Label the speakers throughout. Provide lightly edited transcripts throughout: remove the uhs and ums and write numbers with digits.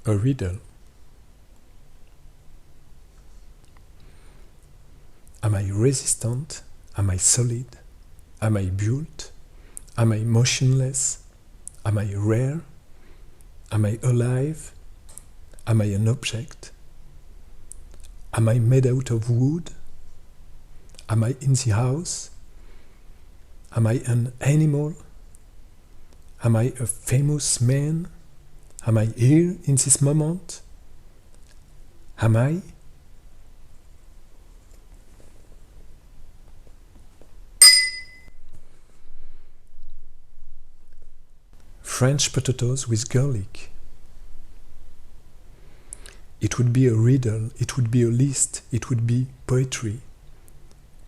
Speaker 1: A riddle. Am I resistant? Am I solid? Am I built? Am I motionless? Am I rare? Am I alive? Am I an object? Am I made out of wood? Am I in the house? Am I an animal? Am I a famous man? Am I here in this moment? Am I? French potatoes with garlic. It would be a riddle, it would be a list, it would be poetry.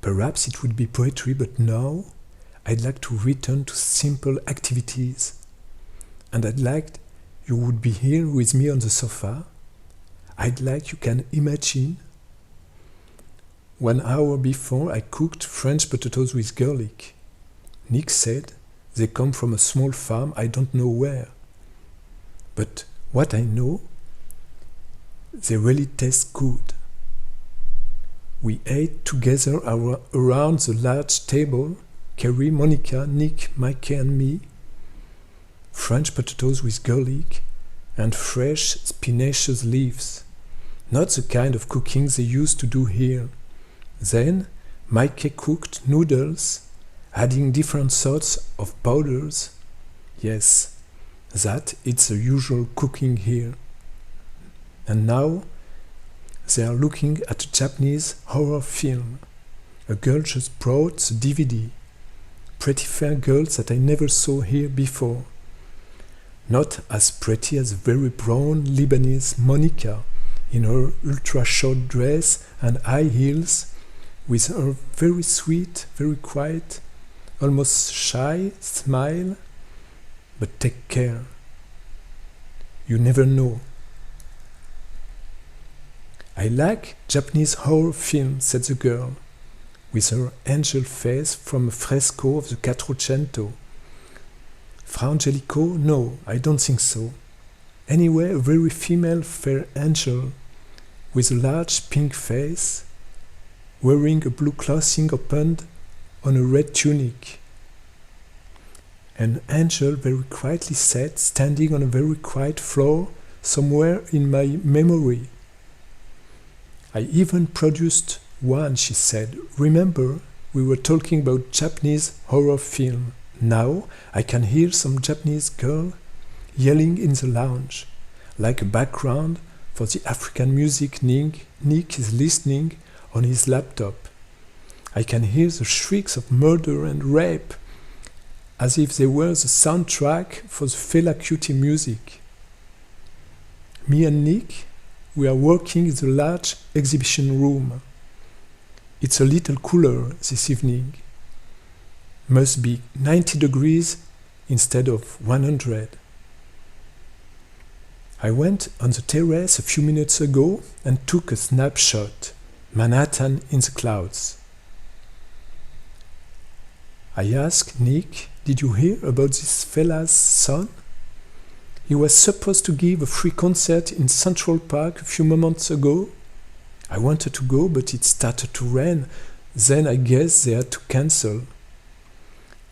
Speaker 1: Perhaps it would be poetry, but now I'd like to return to simple activities. And I'd like you would be here with me on the sofa. I'd like you can imagine 1 hour before I cooked French potatoes with garlic. Nick said they come from a small farm, I don't know where. But what I know, they really taste good. We ate together around the large table, Carrie, Monica, Nick, Mike and me. French potatoes with garlic and fresh spinaceous leaves. Not the kind of cooking they used to do here. Then Mike cooked noodles, adding different sorts of powders. Yes, that it's the usual cooking here. And now they are looking at a Japanese horror film. A girl just brought the DVD. Pretty fair girls that I never saw here before. Not as pretty as very brown Lebanese Monica in her ultra-short dress and high heels, with her very sweet, very quiet, almost shy smile. But take care. You never know. I like Japanese horror film, said the girl, with her angel face from a fresco of the Quattrocento. Fra Angelico? No, I don't think so. Anyway, a very female fair angel, with a large pink face, wearing a blue clothing opened on a red tunic. An angel very quietly sat, standing on a very quiet floor, somewhere in my memory. I even produced one, she said. Remember, we were talking about Japanese horror film. Now I can hear some Japanese girl yelling in the lounge, like a background for the African music Nick is listening on his laptop. I can hear the shrieks of murder and rape, as if they were the soundtrack for the Fela Kuti music. Me and Nick, we are working in the large exhibition room. It's a little cooler this evening. Must be 90 degrees instead of 100. I went on the terrace a few minutes ago and took a snapshot. Manhattan in the clouds. I asked Nick, did you hear about this fella's son? He was supposed to give a free concert in Central Park a few moments ago. I wanted to go, but it started to rain. Then I guess they had to cancel.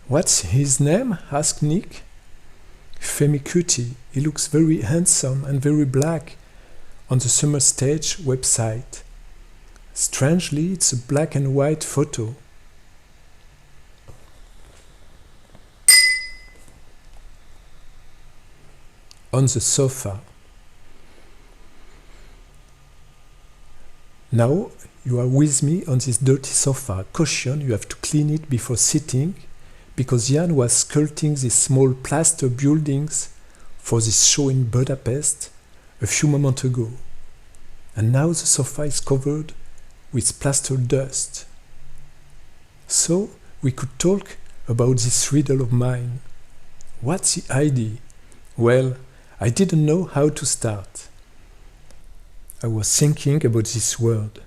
Speaker 1: What's his name? Asked Nick. Femi Kuti. He looks very handsome and very black on the Summer Stage website. Strangely, it's a black and white photo. On the sofa. Now you are with me on this dirty sofa. Caution, you have to clean it before sitting, because Jan was sculpting these small plaster buildings for this show in Budapest a few moments ago. And now the sofa is covered with plaster dust. So we could talk about this riddle of mine. What's the idea? Well, I didn't know how to start. I was thinking about this word,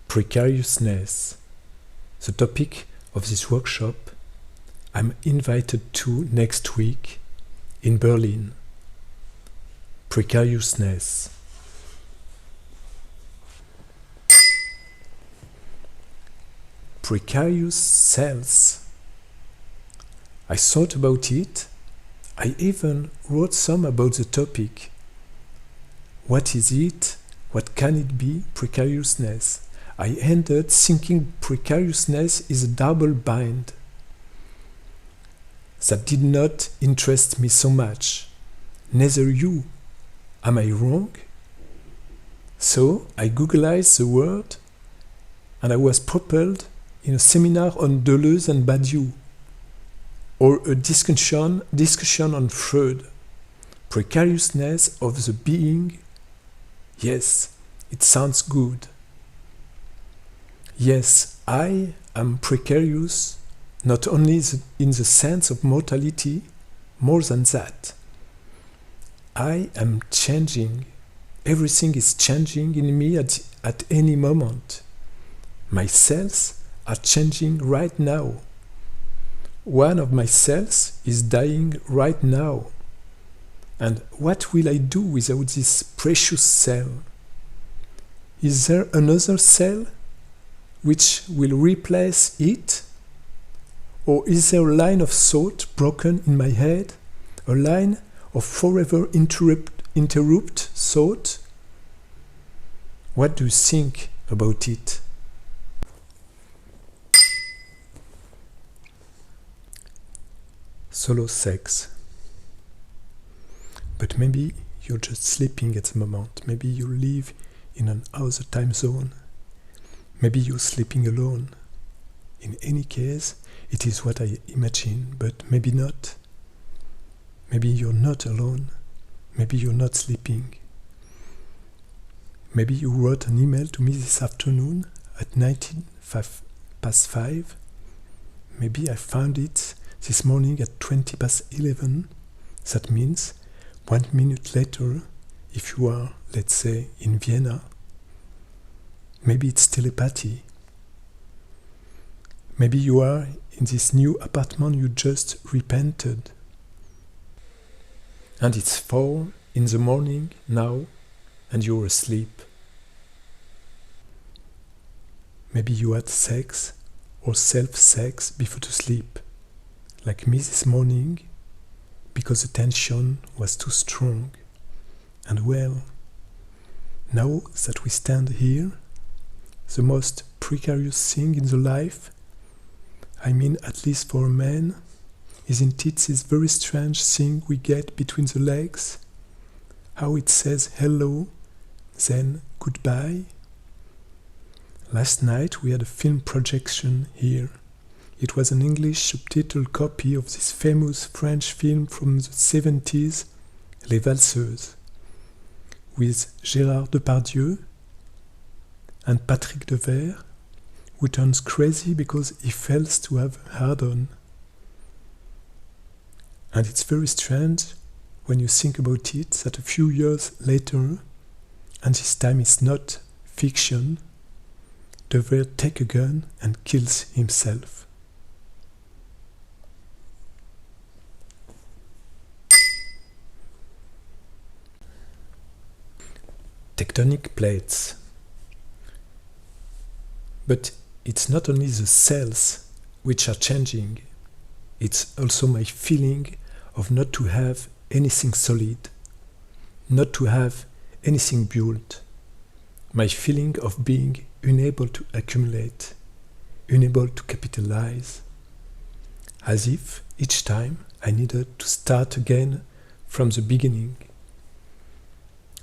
Speaker 1: precariousness, the topic of this workshop I'm invited to next week in Berlin. precariousness. Precarious cells. I thought about it. I even wrote some about the topic. What is it? What can it be? Precariousness. I ended thinking precariousness is a double bind. That did not interest me so much. Neither you. Am I wrong? So I googlized the word and I was propelled in a seminar on Deleuze and Badiou, or a discussion on Freud. Precariousness of the being. Yes, it sounds good. Yes, I am precarious, not only in the sense of mortality, more than that. I am changing. Everything is changing in me at any moment. My cells are changing right now. One of my cells is dying right now. And what will I do without this precious cell? Is there another cell which will replace it? Or is there a line of thought broken in my head? A line of forever interrupt thought? What do you think about it? Solo sex. But maybe you're just sleeping at the moment. Maybe you live in an other time zone. Maybe you're sleeping alone. In any case, it is what I imagine, but maybe not. Maybe you're not alone. Maybe you're not sleeping. Maybe you wrote an email to me this afternoon at 5:19. Maybe I found it this morning at 11:20. That means 1 minute later, if you are, let's say, in Vienna. Maybe it's telepathy. Maybe you are in this new apartment you just repented. And it's 4 in the morning now, and you're asleep. Maybe you had sex or self-sex before to sleep, like me this morning, because the tension was too strong. And well, now that we stand here, the most precarious thing in the life, I mean at least for a man, isn't it this very strange thing we get between the legs? How it says hello, then goodbye? Last night we had a film projection here. It was an English subtitled copy of this famous French film from the 70s, Les Valseuses, with Gérard Depardieu and Patrick Devers, who turns crazy because he fails to have a hard-on. And it's very strange when you think about it that a few years later, and this time it's not fiction, Devers takes a gun and kills himself. Tectonic plates. But it's not only the cells which are changing, it's also my feeling of not to have anything solid, not to have anything built, my feeling of being unable to accumulate, unable to capitalize, as if each time I needed to start again from the beginning.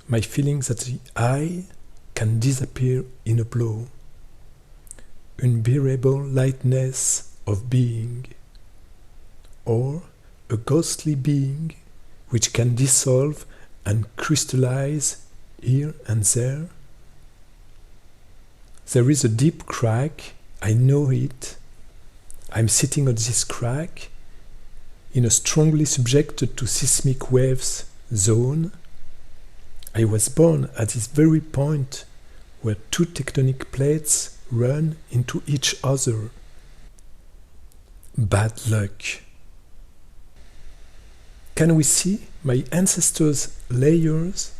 Speaker 1: My feeling that the I can disappear in a blow, unbearable lightness of being, or a ghostly being which can dissolve and crystallize here and there. There is a deep crack, I know it. I'm sitting on this crack in a strongly subjected to seismic waves zone. I was born at this very point where two tectonic plates run into each other. Bad luck. Can we see My ancestors' layers,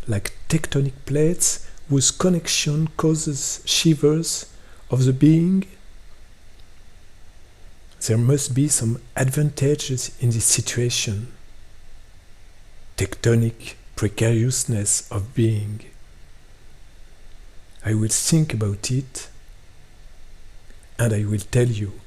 Speaker 1: like tectonic plates whose connection causes shivers of the being. There must be some advantages in this situation. Tectonic precariousness of being. I will think about it and I will tell you.